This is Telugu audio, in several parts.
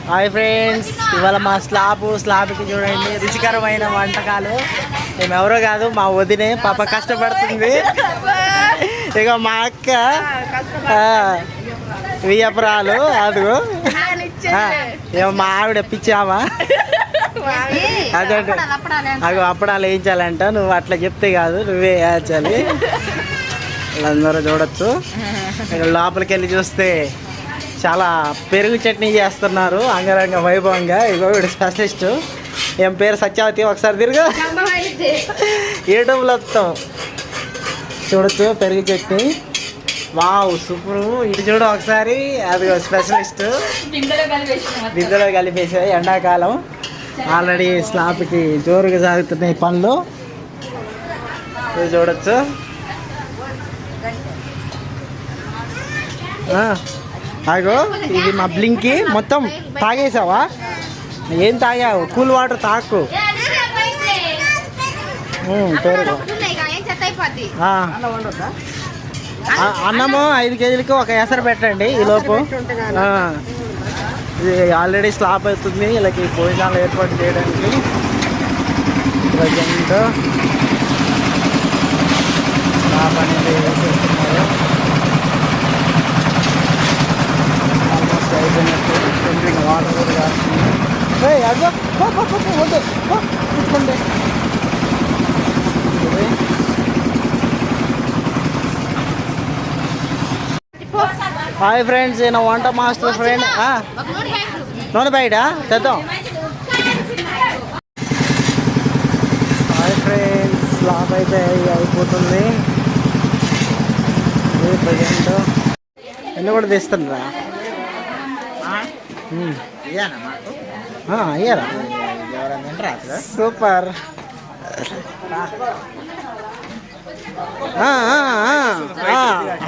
హాయ్ ఫ్రెండ్స్, ఇవాళ మా స్లాబ్కి చూడండి రుచికరమైన వంటకాలు. మేమెవరో కాదు, మా వదినే పాప కష్టపడుతుంది. ఇక మా అక్క వియ్యపురాలు అదిగో మా ఆవిడ పిచ్చామా అదే అగో అప్పడాలు వేయించాలంట. నువ్వు అట్లా చెప్తే కాదు, నువ్వే వేయించాలి. అందరూ చూడొచ్చు. లోపలికి వెళ్ళి చూస్తే చాలా పెరుగు చట్నీ చేస్తున్నారు అంగరంగ వైభవంగా. ఇగో వీడు స్పెషలిస్ట్. ఏం పేరు? సత్యావతి. ఒకసారి తిరుగు, యూట్యూబ్లో వస్తాం. చూడొచ్చు పెరుగు చట్నీ. Wow super. ఇటు చూడు ఒకసారి, అది స్పెషలిస్ట్. బిందెలో కలిపేసే ఎండాకాలం ఆల్రెడీ స్లాబ్కి జోరుగా సాగుతున్నాయి పనులు. ఇది చూడొచ్చు. అగో ఇది మా బ్లింకి. మొత్తం తాగేసావా? ఏం తాగావు? కూల్ వాటర్ తాకు. పేరు అన్నము 5 కేజీలకి ఒక ఎసరు పెట్టండి ఈలోపు. ఇది ఆల్రెడీ స్లాబ్ అవుతుంది. వీళ్ళకి భోజనాలు ఏర్పాటు చేయడానికి ప్రజెంట్ స్లాబ్ అనేది వేసేస్తున్నారు. ఆల్మోస్ట్ అయిపోయినట్టు. డ్రింకింగ్ వాటర్ కూడా కాస్తుంది. అదో వద్దు కూర్చోండి. హాయ్ ఫ్రెండ్స్, నేను వంట మాస్టర్ ఫ్రెండ్. నూనె బయట తెద్దాం. హాయ్ ఫ్రెండ్స్, స్లాబ్ అయితే అయిపోతుంది. ప్రజెంట్ ఎన్ని కూడా తీస్తుండ్రా? అయ్యారా? Super.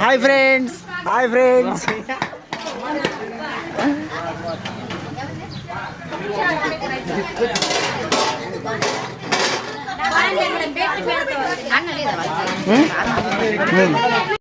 Hi friends, hi friends.